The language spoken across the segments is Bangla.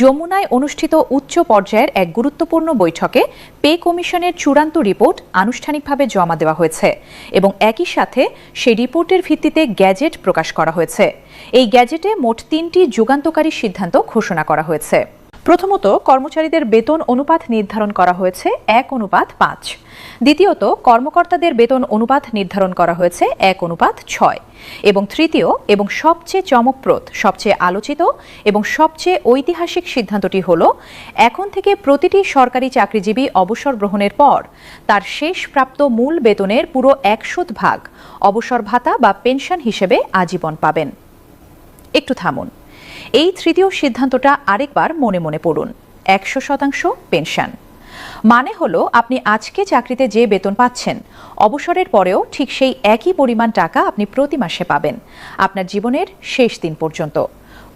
যমুনায় অনুষ্ঠিত উচ্চ পর্যায়ের এক গুরুত্বপূর্ণ বৈঠকে পে কমিশনের চূড়ান্ত রিপোর্ট আনুষ্ঠানিকভাবে জমা দেওয়া হয়েছে এবং একই সাথে সেই রিপোর্টের ভিত্তিতে গ্যাজেট প্রকাশ করা হয়েছে। এই গ্যাজেটে মোট ৩টি যুগান্তকারী সিদ্ধান্ত ঘোষণা করা হয়েছে। প্রথমত, কর্মচারীদের বেতন অনুপাত নির্ধারণ করা হয়েছে ১:৫। দ্বিতীয়ত, কর্মকর্তাদের বেতন অনুপাত নির্ধারণ করা হয়েছে ১:৬। এবং তৃতীয় এবং সবচেয়ে চমকপ্রদ, সবচেয়ে আলোচিত এবং সবচেয়ে ঐতিহাসিক সিদ্ধান্তটি হল, এখন থেকে প্রতিটি সরকারি চাকরিজীবী অবসর গ্রহণের পর তার শেষ প্রাপ্ত মূল বেতনের পুরো ১০০% অবসর ভাতা বা পেনশন হিসেবে আজীবন পাবেন। একটু থামুন, এই তৃতীয় সিদ্ধান্তটা আরেকবার মনে মনে পড়ুন। ১০০% পেনশন মানে হলো, আপনি আজকে চাকরিতে যে বেতন পাচ্ছেন, অবসরের পরেও ঠিক সেই একই পরিমাণ টাকা আপনি প্রতি মাসে পাবেন আপনার জীবনের শেষ দিন পর্যন্ত।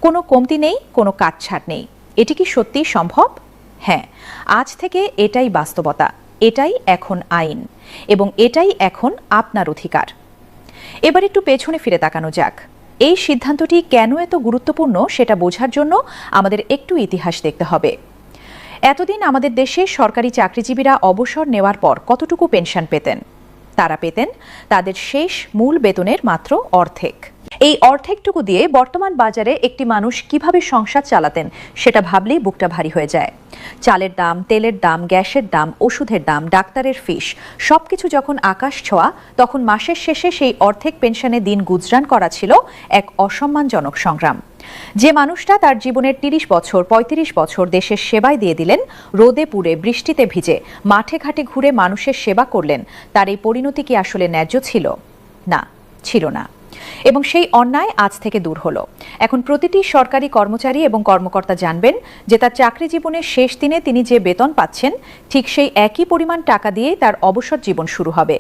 কোনো কমতি নেই, কোনো কাটছাঁট নেই। এটি কি সত্যিই সম্ভব? হ্যাঁ, আজ থেকে এটাই বাস্তবতা, এটাই এখন আইন এবং এটাই এখন আপনার অধিকার। এবার একটু পেছনে ফিরে তাকানো যাক। এই সিদ্ধান্তটি কেন এত গুরুত্বপূর্ণ সেটা বোঝার জন্য আমাদের একটু ইতিহাস দেখতে হবে। এতদিন আমাদের দেশে সরকারি চাকরিজীবীরা অবসর নেওয়ার পর কতটুকু পেনশন পেতেন? তারা পেতেন তাদের শেষ মূল বেতনের মাত্র অর্ধেক। এই অর্ধেকটুকু দিয়ে বর্তমান বাজারে একটি মানুষ কিভাবে সংসার চালাতেন সেটা ভাবলেই বুকটা ভারী হয়ে যায়। চালের দাম, তেলের দাম, গ্যাসের দাম, ওষুধের দাম, ডাক্তারের ফিস সবকিছু যখন আকাশ ছোঁয়া, তখন মাসের শেষে সেই অর্ধেক পেনশনে দিন গুজরান করা ছিল এক অসম্মানজনক সংগ্রাম। যে মানুষটা তার জীবনের ৩০ বছর ৩৫ বছর দেশের সেবায় দিয়ে দিলেন, রোদে পুড়ে বৃষ্টিতে ভিজে মাঠে ঘাটে ঘুরে মানুষের সেবা করলেন, তার এই পরিণতি কি আসলে ন্যায্য ছিল? না, ছিল না। এবং সেই অন্যায় আজ থেকে দূর হলো। এখন প্রতিটি সরকারি কর্মচারী এবং কর্মকর্তা জানবেন যে তার চাকরি জীবনের শেষ দিনে তিনি যে বেতন পাচ্ছেন, ঠিক সেই একই পরিমাণ টাকা দিয়েই তার অবসর জীবন শুরু হবে।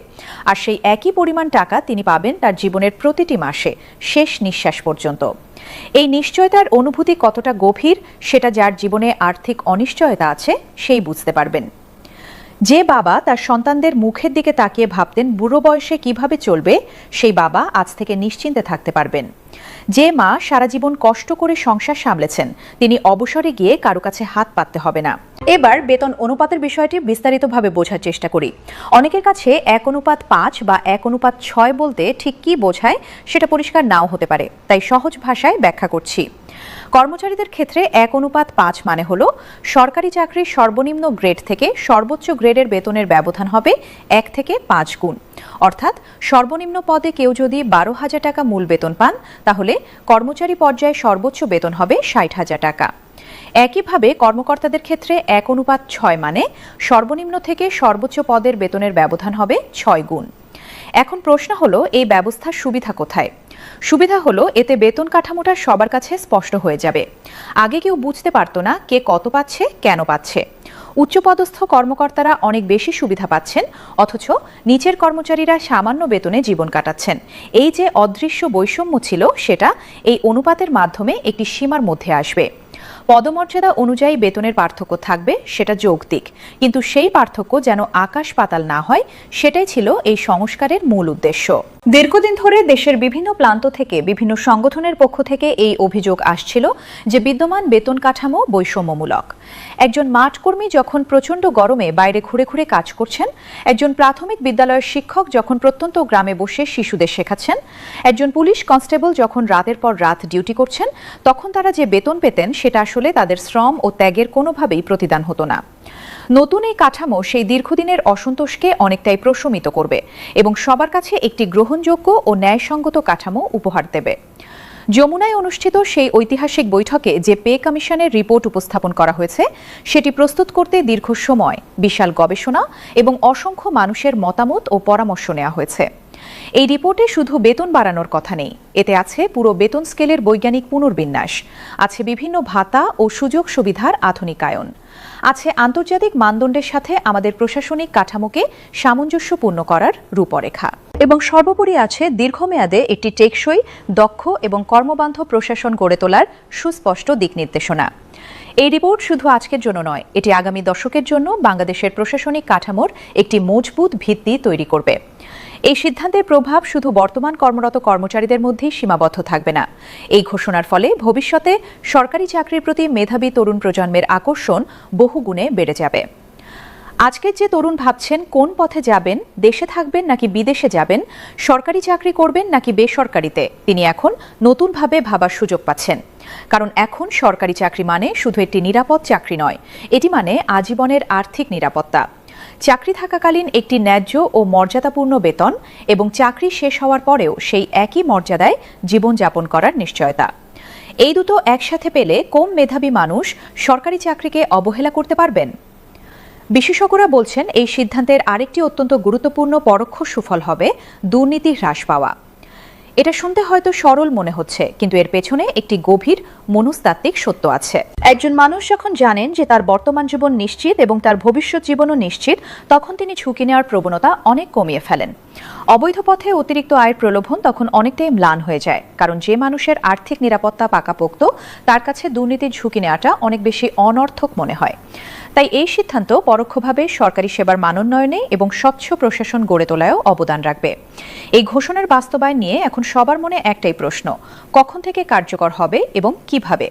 আর সেই একই পরিমাণ টাকা তিনি পাবেন তার জীবনের প্রতিটি মাসে, শেষ নিঃশ্বাস পর্যন্ত। এই নিশ্চয়তার অনুভূতি কতটা গভীর সেটা যার জীবনে আর্থিক অনিশ্চয়তা আছে সেই বুঝতে পারবেন। যে বাবা তার সন্তানদের মুখের দিকে তাকিয়ে ভাবতেন বুড়ো বয়সে কিভাবে চলবে, সেই বাবা আজ থেকে নিশ্চিন্তে থাকতে পারবেন। যে মা সারা জীবন কষ্ট করে সংসার সামলেছেন, তিনি অবসরে গিয়ে কারো কাছে হাত পাততে হবে না। এবার বেতন অনুপাতের বিষয়টি বিস্তারিতভাবে বোঝার চেষ্টা করি। অনেকের কাছে ১:৫ বা ১:৬ বলতে ঠিক কি বোঝায় সেটা পরিষ্কার নাও হতে পারে, তাই সহজ ভাষায় ব্যাখ্যা করছি। কর্মচারীদের ক্ষেত্রে ১:৫ মানে হলো, সরকারি চাকরির সর্বনিম্ন গ্রেড থেকে সর্বোচ্চ গ্রেডের বেতনের ব্যবধান হবে ১ থেকে ৫ গুণ। অর্থাৎ সর্বনিম্ন পদে কেউ যদি ১২,০০০ টাকা মূল বেতন পান, তাহলে কর্মচারী পর্যায়ে সর্বোচ্চ বেতন হবে ৬০,০০০ টাকা। একইভাবে কর্মকর্তাদের ক্ষেত্রে ১:৬ মানে সর্বনিম্ন থেকে সর্বোচ্চ পদের বেতনের ব্যবধান হবে ৬ গুণ। এখন প্রশ্ন হলো, এই ব্যবস্থার সুবিধা কোথায়? সুবিধা হলো, এতে বেতন কাঠামোটা সবার কাছে স্পষ্ট হয়ে যাবে। আগে কেউ বুঝতে পারতো না কে কত পাচ্ছে, কেন পাচ্ছে। উচ্চপদস্থ কর্মকর্তারা অনেক বেশি সুবিধা পাচ্ছেন, অথচ নিচের কর্মচারীরা সামান্য বেতনে জীবন কাটাচ্ছেন। এই যে অদৃশ্য বৈষম্য ছিল, সেটা এই অনুপাতের মাধ্যমে একটি সীমার মধ্যে আসবে। পদমর্যাদা অনুযায়ী বেতনের পার্থক্য থাকবে, সেটা যৌক্তিক, কিন্তু সেই পার্থক্য যেন আকাশ পাতাল না হয়, সেটাই ছিল এই সংস্কারের মূল উদ্দেশ্য। দীর্ঘদিন ধরে দেশের বিভিন্ন প্রান্ত থেকে বিভিন্ন সংগঠনের পক্ষ থেকে এই অভিযোগ আসছিল যে বিদ্যমান বেতন কাঠামো বৈষম্যমূলক। একজন মাঠকর্মী যখন প্রচণ্ড গরমে বাইরে ঘুরে ঘুরে কাজ করছেন, একজন প্রাথমিক বিদ্যালয়ের শিক্ষক যখন প্রত্যন্ত গ্রামে বসে শিশুদের শেখাচ্ছেন, একজন পুলিশ কনস্টেবল যখন রাতের পর রাত ডিউটি করছেন, তখন তারা যে বেতন পেতেন সেটা আসলে তাদের শ্রম ও ত্যাগের কোনোভাবেই প্রতিদান হতো না। নতুন এই কাঠামো সেই দীর্ঘদিনের অসন্তোষকে অনেকটাই প্রশমিত করবে এবং সবার কাছে একটি গ্রহণযোগ্য ও ন্যায়সঙ্গত কাঠামো উপহার দেবে। যমুনায় অনুষ্ঠিত সেই ঐতিহাসিক বৈঠকে যে পে কমিশনের রিপোর্ট উপস্থাপন করা হয়েছে, সেটি প্রস্তুত করতে দীর্ঘ সময়, বিশাল গবেষণা এবং অসংখ্য মানুষের মতামত ও পরামর্শ নেওয়া হয়েছে। এই রিপোর্টে শুধু বেতন বাড়ানোর কথা নেই, এতে আছে পুরো বেতন স্কেলের বৈজ্ঞানিক পুনর্বিন্যাস, আছে বিভিন্ন ভাতা ও সুযোগ সুবিধার আধুনিকায়ন, আছে আন্তর্জাতিক মানদণ্ডের সাথে আমাদের প্রশাসনিক কাঠামোকে সামঞ্জস্যপূর্ণ করার রূপরেখা, এবং সর্বোপরি আছে দীর্ঘমেয়াদে একটি টেকসই, দক্ষ এবং কর্মবান্ধব প্রশাসন গড়ে তোলার সুস্পষ্ট দিক নির্দেশনা। এই রিপোর্ট শুধু আজকের জন্য নয়, এটি আগামী দশকের জন্য বাংলাদেশের প্রশাসনিক কাঠামোর একটি মজবুত ভিত্তি তৈরি করবে। এই সিদ্ধান্তের প্রভাব শুধু বর্তমান কর্মরত কর্মচারীদের মধ্যেই সীমাবদ্ধ থাকবে না। এই ঘোষণার ফলে ভবিষ্যতে সরকারি চাকরির প্রতি মেধাবী তরুণ প্রজন্মের আকর্ষণ বহুগুণে বেড়ে যাবে। আজকের যে তরুণ ভাবছেন কোন পথে যাবেন, দেশে থাকবেন নাকি বিদেশে যাবেন, সরকারি চাকরি করবেন নাকি বেসরকারিতে, তিনি এখন নতুনভাবে ভাবার সুযোগ পাচ্ছেন। কারণ এখন সরকারি চাকরি মানে শুধু একটি নিরাপদ চাকরি নয়, এটি মানে আজীবনের আর্থিক নিরাপত্তা, চাকরি থাকাকালীন একটি ন্যায্য ও মর্যাদাপূর্ণ বেতন এবং চাকরি শেষ হওয়ার পরেও সেই একই মর্যাদায় জীবনযাপন করার নিশ্চয়তা। এই দুটো একসাথে পেলে কম মেধাবী মানুষ সরকারি চাকরিকে অবহেলা করতে পারবেন? বিশেষজ্ঞরা বলছেন এই সিদ্ধান্তের আরেকটি অত্যন্ত গুরুত্বপূর্ণ পরোক্ষ সুফল হবে দুর্নীতি হ্রাস পাওয়া। এটা শুনতে হয়তো সরল মনে হচ্ছে, কিন্তু এর পেছনে একটি গভীর মনস্তাত্ত্বিক সত্য আছে। একজন মানুষ যখন জানেন যে তার বর্তমান জীবন নিশ্চিত এবং তার ভবিষ্যৎ জীবনও নিশ্চিত, তখন তিনি ঝুঁকি নেওয়ার প্রবণতা অনেক কমিয়ে ফেলেন। অবৈধ পথে অতিরিক্ত আয়ের প্রলোভন তখন অনেকটাই ম্লান হয়ে যায়, কারণ যে মানুষের আর্থিক নিরাপত্তা পাকাপোক্ত, তার কাছে দুর্নীতির ঝুঁকি নেওয়াটা অনেক বেশি অনর্থক মনে হয়। তাই এই সিদ্ধান্ত পরোক্ষভাবে সরকারি সেবার মানোন্নয়নে এবং স্বচ্ছ প্রশাসন গড়ে তোলায়ও অবদান রাখবে। এই ঘোষণার বাস্তবায়ন নিয়ে এখন সবার মনে একটাই প্রশ্ন, কখন থেকে কার্যকর হবে এবং কিভাবে?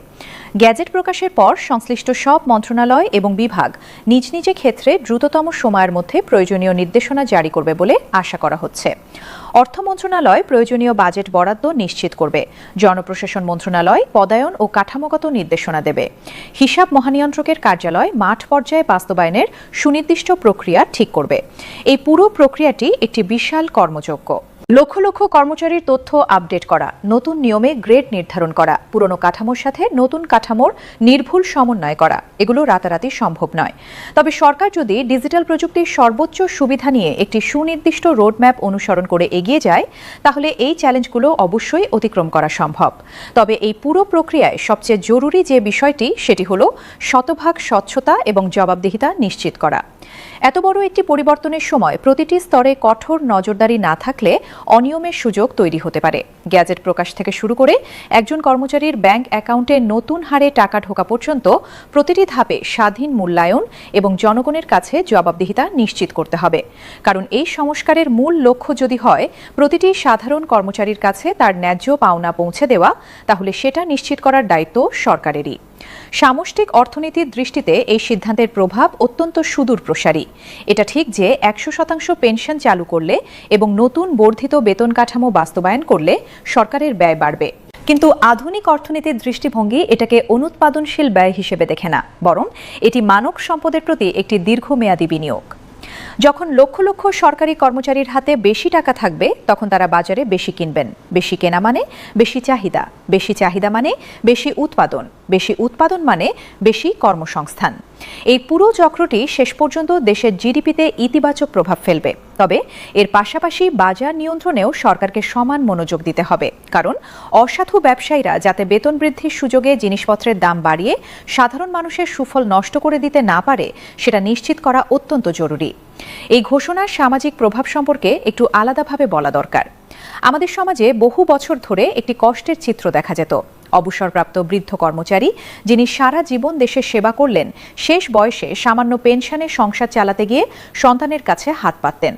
গ্যাজেট প্রকাশের পর সংশ্লিষ্ট সব মন্ত্রণালয় এবং বিভাগ নিজ নিজ ক্ষেত্রে দ্রুততম সময়ের মধ্যে প্রয়োজনীয় নির্দেশনা জারি করবে বলে আশা করা হচ্ছে। অর্থ মন্ত্রণালয় প্রয়োজনীয় বাজেট বরাদ্দ নিশ্চিত করবে, জনপ্রশাসন মন্ত্রণালয় পদায়ন ও কাঠামোগত নির্দেশনা দেবে, হিসাব মহানিয়ন্ত্রকের কার্যালয় মাঠ পর্যায়ে বাস্তবায়নের সুনির্দিষ্ট প্রক্রিয়া ঠিক করবে। এই পুরো প্রক্রিয়াটি একটি বিশাল কর্মযজ্ঞ। লক্ষ লক্ষ কর্মচারীর তথ্য আপডেট করা, নতুন নিয়মে গ্রেড নির্ধারণ করা, পুরনো কাঠামোর সাথে নতুন কাঠামোর নির্ভুল সমন্বয় করা, এগুলো রাতারাতি সম্ভব নয়। তবে সরকার যদি ডিজিটাল প্রযুক্তির সর্বোচ্চ সুবিধা নিয়ে একটি সুনির্দিষ্ট রোডম্যাপ অনুসরণ করে এগিয়ে যায়, তাহলে এই চ্যালেঞ্জগুলো অবশ্যই অতিক্রম করা সম্ভব। তবে এই পুরো প্রক্রিয়ায় সবচেয়ে জরুরি যে বিষয়টি, সেটি হলো শতভাগ স্বচ্ছতা এবং জবাবদিহিতা নিশ্চিত করা। এত বড় একটি পরিবর্তনের সময় প্রতিটি স্তরে কঠোর নজরদারি না থাকলে অনিয়মের সুযোগ তৈরি হতে পারে। গ্যাজেট প্রকাশ থেকে শুরু করে একজন কর্মচারীর ব্যাংক অ্যাকাউন্টে নতুন হারে টাকা ঢোকা পর্যন্ত প্রতিটি ধাপে স্বাধীন মূল্যায়ন এবং জনগণের কাছে জবাবদিহিতা নিশ্চিত করতে হবে। কারণ এই সংস্কারের মূল লক্ষ্য যদি হয় প্রতিটি সাধারণ কর্মচারীর কাছে তার ন্যায্য পাওনা পৌঁছে দেওয়া, তাহলে সেটা নিশ্চিত করার দায়িত্ব সরকারেরই। সামষ্টিক অর্থনীতির দৃষ্টিতে এই সিদ্ধান্তের প্রভাব অত্যন্ত সুদূর প্রসারী। এটা ঠিক যে 100% পেনশন চালু করলে এবং নতুন বর্ধিত বেতন কাঠামো বাস্তবায়ন করলে সরকারের ব্যয় বাড়বে, কিন্তু আধুনিক অর্থনীতির দৃষ্টিভঙ্গি এটাকে অনুৎপাদনশীল ব্যয় হিসেবে দেখে না, বরং এটি মানব সম্পদের প্রতি একটি দীর্ঘমেয়াদী বিনিয়োগ। যখন লক্ষ লক্ষ সরকারি কর্মচারীর হাতে বেশি টাকা থাকবে, তখন তারা বাজারে বেশি কিনবেন। বেশি কেনা মানে বেশি চাহিদা, বেশি চাহিদা মানে বেশি উৎপাদন, বেশি উৎপাদন মানে বেশি কর্মসংস্থান। এই পুরো চক্রটি শেষ পর্যন্ত দেশের জিডিপিতে ইতিবাচক প্রভাব ফেলবে। তবে এর পাশাপাশি বাজার নিয়ন্ত্রণেও সরকারকে সমান মনোযোগ দিতে হবে, কারণ অসাধু ব্যবসায়ীরা যাতে বেতন বৃদ্ধির সুযোগে জিনিসপত্রের দাম বাড়িয়ে সাধারণ মানুষের সুফল নষ্ট করে দিতে না পারে, সেটা নিশ্চিত করা অত্যন্ত জরুরি। এই ঘোষণার সামাজিক প্রভাব সম্পর্কে একটু আলাদাভাবে বলা দরকার। আমাদের সমাজে বহু বছর ধরে একটি কষ্টের চিত্র দেখা যেত। অবসরপ্রাপ্ত বৃদ্ধ কর্মচারী যিনি সারা জীবন দেশের সেবা করলেন, শেষ বয়সে সামান্য পেনশনে সংসার চালাতে গিয়ে সন্তানের কাছে হাত পাততেন।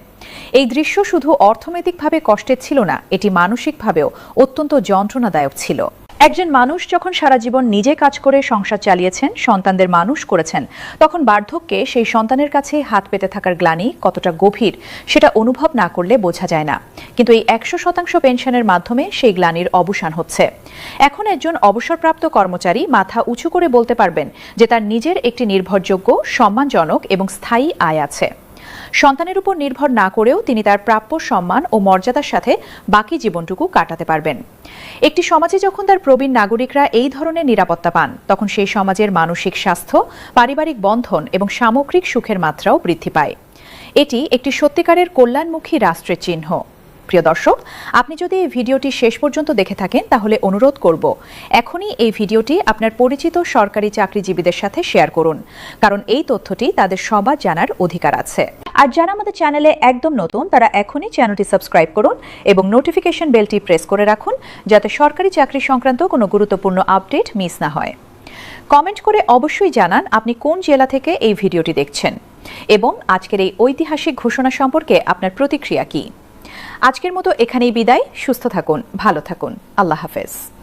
এই দৃশ্য শুধু অর্থনৈতিকভাবে কষ্টের ছিল না, এটি মানসিকভাবেও অত্যন্ত যন্ত্রণাদায়ক ছিল। একজন মানুষ যখন সারা জীবন নিজে কাজ করে সংসার চালিয়েছেন, সন্তানদের মানুষ করেছেন, তখন বার্ধক্যে সেই সন্তানের কাছে হাত পেতে থাকার গ্লানি কতটা গভীর সেটা অনুভব না করলে বোঝা যায় না। কিন্তু এই 100% পেনশনের মাধ্যমে সেই গ্লানির অবসান হচ্ছে। এখন একজন অবসরপ্রাপ্ত কর্মচারী মাথা উঁচু করে বলতে পারবেন যে তার নিজের একটি নির্ভরযোগ্য, সম্মানজনক এবং স্থায়ী আয় আছে। সন্তানের উপর নির্ভর না করেও তিনি তার প্রাপ্য সম্মান ও মর্যাদার সাথে বাকি জীবনটুকু কাটাতে পারবেন। একটি সমাজে যখন তার প্রবীণ নাগরিকরা এই ধরনের নিরাপত্তা পান, তখন সেই সমাজের মানসিক স্বাস্থ্য, পারিবারিক বন্ধন এবং সামগ্রিক সুখের মাত্রাও বৃদ্ধি পায়। এটি একটি সত্যিকারের কল্যাণমুখী রাষ্ট্রের চিহ্ন। প্রিয় দর্শক, আপনি যদি এই ভিডিওটি শেষ পর্যন্ত দেখে থাকেন, তাহলে অনুরোধ করব এখনই এই ভিডিওটি আপনার পরিচিত সরকারি চাকরিজীবীদের সাথে শেয়ার করুন, কারণ এই তথ্যটি তাদের সবার জানার অধিকার আছে। আর যারা আমাদের চ্যানেলে একদম নতুন, তারা এখনই চ্যানেলটি সাবস্ক্রাইব করুন এবং নোটিফিকেশন বেলটি প্রেস করে রাখুন, যাতে সরকারি চাকরি সংক্রান্ত কোনো গুরুত্বপূর্ণ আপডেট মিস না হয়। কমেন্ট করে অবশ্যই জানান আপনি কোন জেলা থেকে এই ভিডিওটি দেখছেন এবং আজকের এই ঐতিহাসিক ঘোষণা সম্পর্কে আপনার প্রতিক্রিয়া কি। আজকের মতো এখানেই বিদায়। সুস্থ থাকুন, ভালো থাকুন। আল্লাহ হাফেজ।